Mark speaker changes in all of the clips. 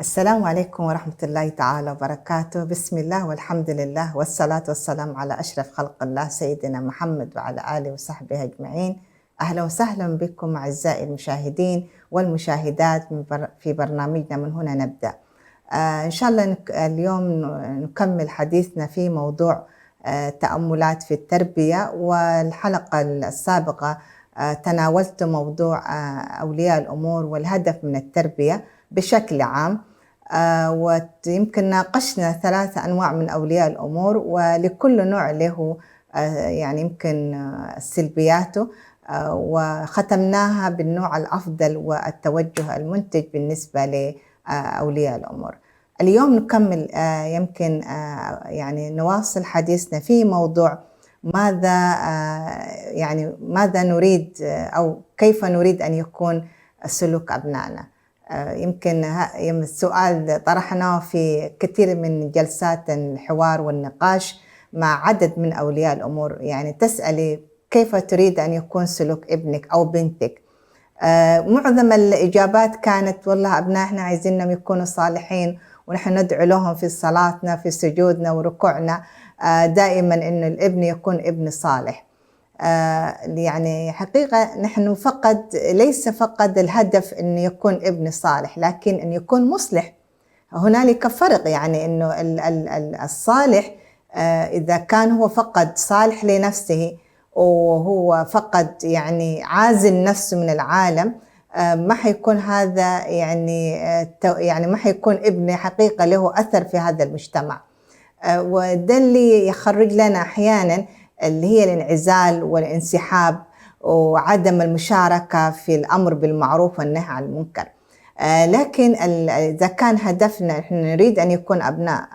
Speaker 1: السلام عليكم ورحمة الله تعالى وبركاته. بسم الله والحمد لله والصلاة والسلام على أشرف خلق الله سيدنا محمد وعلى آله وصحبه أجمعين. أهلا وسهلا بكم أعزائي المشاهدين والمشاهدات في برنامجنا من هنا نبدأ. إن شاء الله اليوم نكمل حديثنا في موضوع تأملات في التربية، والحلقة السابقة تناولت موضوع أولياء الأمور والهدف من التربية بشكل عام، ويمكن ناقشنا 3 أنواع من أولياء الأمور، ولكل نوع له يعني يمكن سلبياته، وختمناها بالنوع الأفضل والتوجه المنتج بالنسبة لأولياء الأمور. اليوم نكمل يمكن يعني نواصل حديثنا في موضوع ماذا نريد أو كيف نريد أن يكون سلوك أبنائنا. يمكن السؤال طرحناه في كثير من جلسات الحوار والنقاش مع عدد من أولياء الأمور. يعني تسألي كيف تريد أن يكون سلوك ابنك أو بنتك؟ معظم الإجابات كانت والله أبنائنا عايزينهم يكونوا صالحين، ونحن ندعو لهم في صلاتنا في سجودنا وركوعنا دائما أن الابن يكون ابن صالح. يعني حقيقة نحن ليس فقط الهدف أن يكون ابن صالح، لكن أن يكون مصلح. هنالك فرق، يعني أنه الصالح إذا كان هو فقط صالح لنفسه وهو فقط يعني عازل نفسه من العالم، ما حيكون هذا يعني ما حيكون ابن حقيقة له أثر في هذا المجتمع. وده اللي يخرج لنا أحيانا اللي هي الانعزال والانسحاب وعدم المشاركة في الأمر بالمعروف والنهي عن المنكر. لكن إذا كان هدفنا نحن نريد أن يكون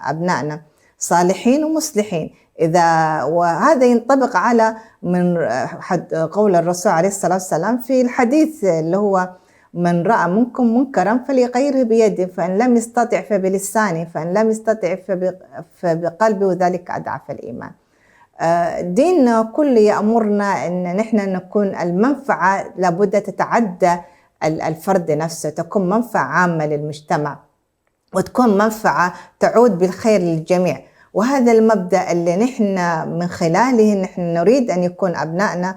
Speaker 1: أبنائنا صالحين ومصلحين، وهذا ينطبق على من قول الرسول عليه الصلاة والسلام في الحديث اللي هو من رأى منكم منكرا فليغيره بيده، فإن لم يستطع فبلسانه، فإن لم يستطع فبقلبه، وذلك أضعف الإيمان. ديننا كله يأمرنا أن نحن نكون المنفعة لابد تتعدى الفرد نفسه، تكون منفعة عامة للمجتمع وتكون منفعة تعود بالخير للجميع. وهذا المبدأ اللي نحن من خلاله نحن نريد أن يكون أبنائنا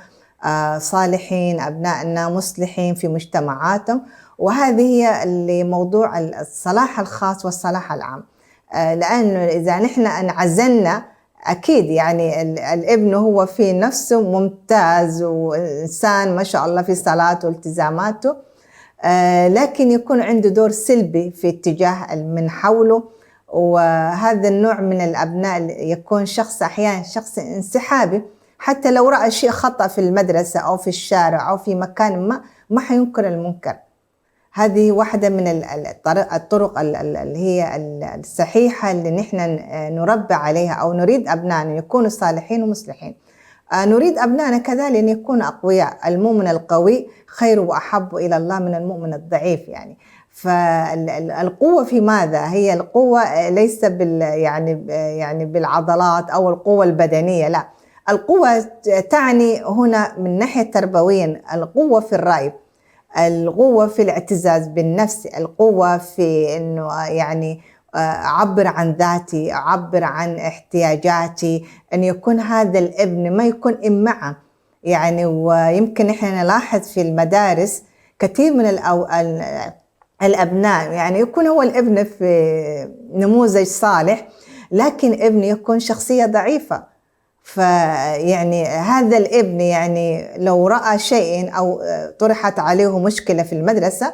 Speaker 1: صالحين، أبنائنا مصلحين في مجتمعاتهم. وهذه هي اللي موضوع الصلاح الخاص والصلاح العام، لأنه إذا نحن انعزلنا أكيد يعني الابن هو في نفسه ممتاز وإنسان ما شاء الله في صلاته والتزاماته، لكن يكون عنده دور سلبي في اتجاه من حوله. وهذا النوع من الأبناء يكون أحيانا شخص انسحابي، حتى لو رأى شيء خطأ في المدرسة أو في الشارع أو في مكان ما حينكر المنكر. هذه واحدة من الطرق اللي هي الصحيحة اللي نحن نربى عليها، أو نريد أبنائنا يكونوا صالحين ومصلحين. نريد أبنائنا كذلك أن يكونوا أقوياء. المؤمن القوي خير وأحب إلى الله من المؤمن الضعيف. فالقوة في ماذا؟ هي القوة ليس يعني بالعضلات أو القوة البدنية، لا، القوة تعني هنا من ناحية تربويا القوة في الرأي، القوة في الاعتزاز بالنفس، القوة في أنه يعني أعبر عن ذاتي، أعبر عن احتياجاتي، أن يكون هذا الابن ما يكون إمعة. يعني ويمكن إحنا نلاحظ في المدارس كثير من الأبناء يعني يكون هو الابن في نموذج صالح، لكن ابن يكون شخصية ضعيفة. فيعني هذا الابن يعني لو رأى شيء أو طرحت عليه مشكلة في المدرسة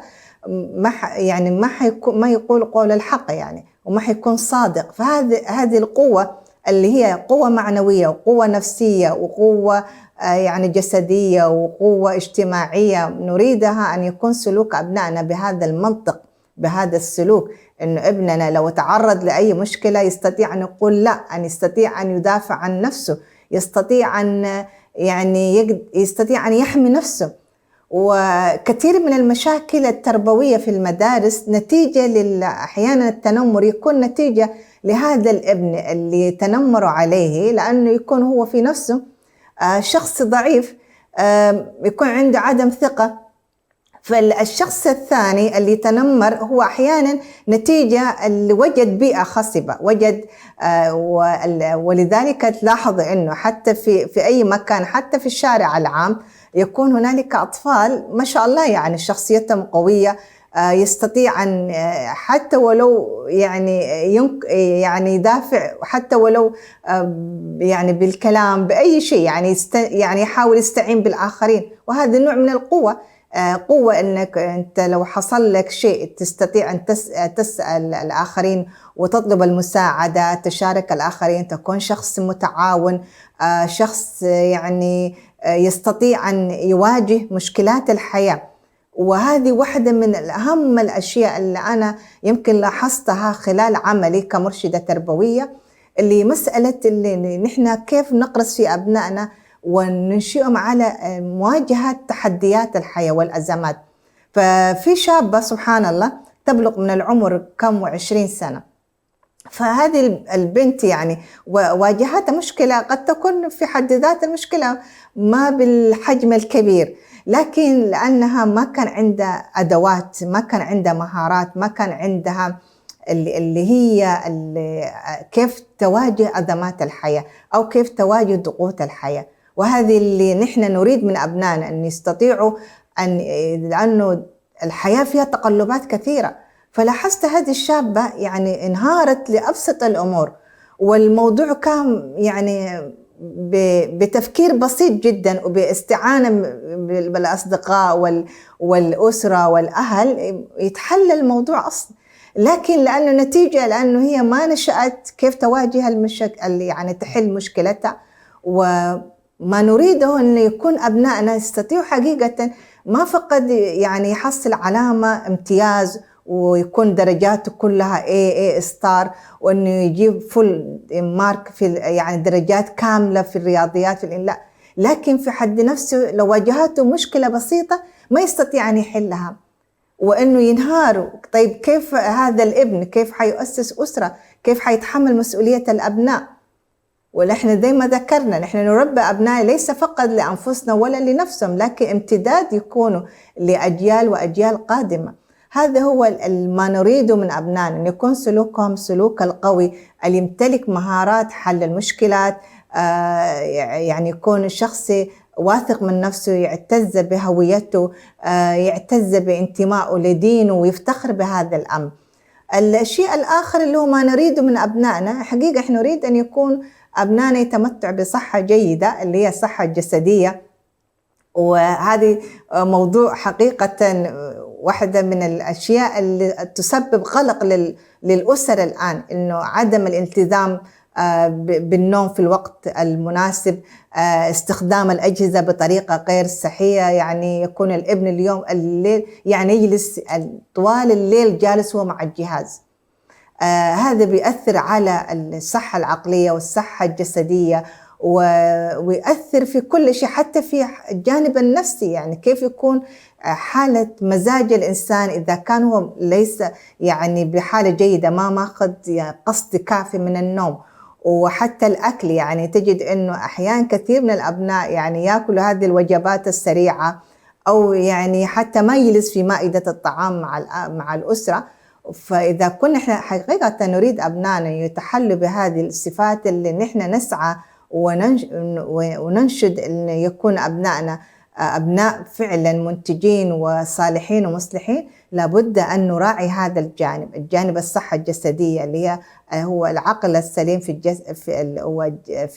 Speaker 1: ما يقول قول الحق يعني، وما حيكون صادق. فهذه القوة اللي هي قوة معنوية وقوة نفسية وقوة يعني جسدية وقوة اجتماعية، نريدها أن يكون سلوك أبنائنا بهذا المنطق، بهذا السلوك، إنه ابننا لو تعرض لأي مشكلة يستطيع أن يقول لا، أن يستطيع أن يدافع عن نفسه، يستطيع أن يستطيع أن يحمي نفسه. وكثير من المشاكل التربوية في المدارس نتيجة أحيانا التنمر يكون نتيجة لهذا الابن اللي تنمروا عليه، لأنه يكون هو في نفسه شخص ضعيف، يكون عنده عدم ثقة، فالشخص الثاني اللي تنمر هو أحيانا نتيجة اللي وجد بيئة خصبة، وجد ولذلك تلاحظ أنه حتى في أي مكان، حتى في الشارع العام، يكون هنالك أطفال ما شاء الله يعني شخصيتهم قوية، يستطيع أن حتى ولو يعني يدافع، حتى ولو يعني بالكلام بأي شيء، يعني يحاول يستعين بالآخرين، وهذا نوع من القوة. قوة أنك أنت لو حصل لك شيء تستطيع أن تسأل الآخرين وتطلب المساعدة، تشارك الآخرين، تكون شخص متعاون، شخص يعني يستطيع أن يواجه مشكلات الحياة. وهذه واحدة من أهم الأشياء اللي أنا يمكن لاحظتها خلال عملي كمرشدة تربوية، اللي مسألة اللي نحن كيف نقرص في أبنائنا وننشئهم على مواجهة تحديات الحياة والأزمات. ففي شابة سبحان الله تبلغ من العمر كم 20 سنة، فهذه البنت يعني واجهتها مشكلة قد تكون في حد ذات المشكلة ما بالحجم الكبير، لكن لأنها ما كان عندها أدوات، ما كان عندها مهارات، ما كان عندها اللي هي كيف تواجه أزمات الحياة أو كيف تواجه ضغوط الحياة. وهذه اللي نحن نريد من أبنائنا أن يستطيعوا لأنه الحياة فيها تقلبات كثيرة. فلاحظت هذه الشابة يعني انهارت لأبسط الأمور، والموضوع كان يعني بتفكير بسيط جدا وباستعانة بالأصدقاء والأسرة والأهل يتحل الموضوع أصلا. لكن لأنه هي ما نشأت كيف تواجه المشكلة، يعني تحل مشكلتها. وما نريده أن يكون أبنائنا يستطيعوا حقيقة ما فقط يعني يحصل علامة امتياز ويكون درجاته كلها A ستار، وأنه يجيب فول مارك في يعني درجات كاملة في الرياضيات لا، لكن في حد نفسه لو واجهته مشكلة بسيطة ما يستطيع أن يحلها، وأنه ينهار. طيب كيف هذا الابن كيف حيؤسس أسرة؟ كيف حيتحمل مسؤولية الأبناء؟ ونحن زي ما ذكرنا نحن نربي أبناء ليس فقط لأنفسنا ولا لنفسهم، لكن امتداد يكونوا لأجيال وأجيال قادمة. هذا هو ما نريده من أبنائنا، أن يكون سلوكهم سلوك القوي اللي يمتلك مهارات حل المشكلات، يعني يكون الشخص واثق من نفسه، يعتز بهويته، يعتز بانتمائه لدينه ويفتخر بهذا الأمر. الشيء الآخر اللي هو ما نريده من أبنائنا، حقيقة إحنا نريد أن يكون أبنائنا يتمتع بصحة جيدة اللي هي الصحة الجسدية. وهذه موضوع حقيقة واحدة من الأشياء اللي تسبب قلق للأسر الآن، إنه عدم الالتزام بالنوم في الوقت المناسب، استخدام الأجهزة بطريقة غير صحية، يعني يكون الابن اليوم الليل يعني يجلس طوال الليل جالس هو مع الجهاز. هذا بيأثر على الصحة العقلية والصحة الجسدية، ويأثر في كل شيء، حتى في الجانب النفسي. يعني كيف يكون حالة مزاج الإنسان إذا كان هو ليس يعني بحالة جيدة، ما ماخذ قسط كافي من النوم. وحتى الأكل، يعني تجد أنه أحيان كثير من الأبناء يعني يأكلوا هذه الوجبات السريعة، أو يعني حتى ما يجلس في مائدة الطعام مع الأسرة. فإذا كنا إحنا حقيقة نريد أبنائنا يتحلوا بهذه الصفات اللي نحن نسعى وننشد أن يكون أبنائنا أبناء فعلا منتجين وصالحين ومصلحين، لابد أن نراعي هذا الجانب الصحة الجسدية اللي هو العقل السليم في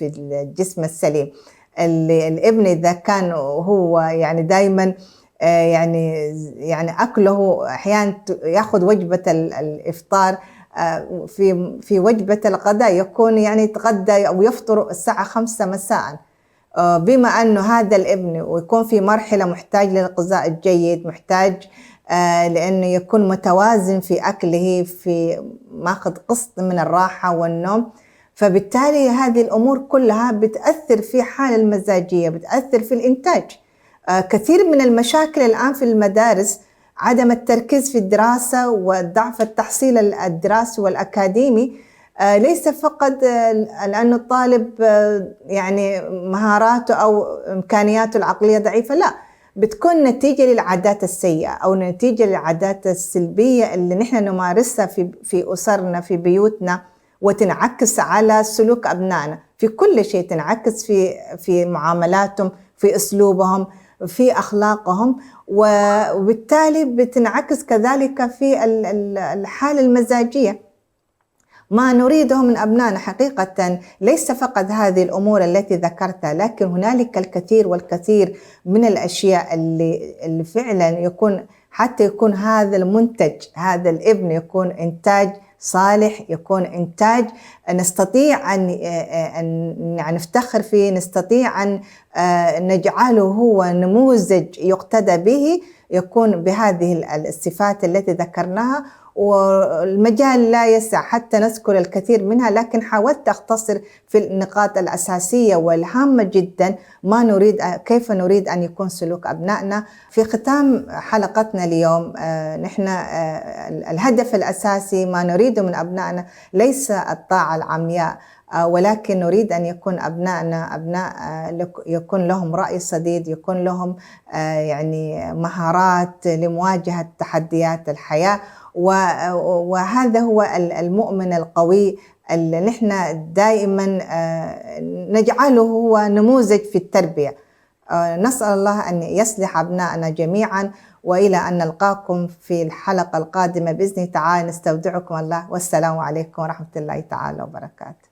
Speaker 1: الجسم السليم. الابن إذا كان هو يعني دايما يعني أكله أحيانا يأخذ وجبة الإفطار في وجبة الغداء، يكون يعني يتغدى أو يفطر الساعة 5 مساء، بما أنه هذا الابن ويكون في مرحلة محتاج للغذاء الجيد، محتاج لأنه يكون متوازن في أكله، في ماخذ قسط من الراحة والنوم. فبالتالي هذه الأمور كلها بتأثر في حال المزاجية، بتأثر في الإنتاج. كثير من المشاكل الآن في المدارس عدم التركيز في الدراسة وضعف التحصيل الدراسي والأكاديمي، ليس فقط لأن الطالب يعني مهاراته أو إمكانياته العقلية ضعيفة، لا، بتكون نتيجة للعادات السيئة أو نتيجة للعادات السلبية اللي نحن نمارسها في أسرنا في بيوتنا، وتنعكس على سلوك أبنائنا في كل شيء، تنعكس في معاملاتهم، في أسلوبهم، في أخلاقهم، وبالتالي بتنعكس كذلك في الحالة المزاجية. ما نريده من أبنائنا حقيقة ليس فقط هذه الأمور التي ذكرتها، لكن هنالك الكثير والكثير من الأشياء اللي فعلا يكون، حتى يكون هذا المنتج، هذا الابن يكون إنتاج صالح، يكون إنتاج نستطيع أن نفتخر فيه، نستطيع أن نجعله هو نموذج يقتدى به، يكون بهذه الصفات التي ذكرناها. والمجال لا يسع حتى نذكر الكثير منها، لكن حاولت أختصر في النقاط الأساسية والهامة جدا ما نريد، كيف نريد أن يكون سلوك أبنائنا. في ختام حلقتنا اليوم نحن الهدف الأساسي ما نريده من أبنائنا ليس الطاعة العمياء، ولكن نريد أن يكون أبنائنا أبناء يكون لهم رأي سديد، يكون لهم يعني مهارات لمواجهة تحديات الحياة. وهذا هو المؤمن القوي اللي نحن دائما نجعله هو نموذج في التربية. نسأل الله أن يصلح أبنائنا جميعا، وإلى أن نلقاكم في الحلقة القادمة بإذن تعالى. نستودعكم الله، والسلام عليكم ورحمة الله تعالى وبركاته.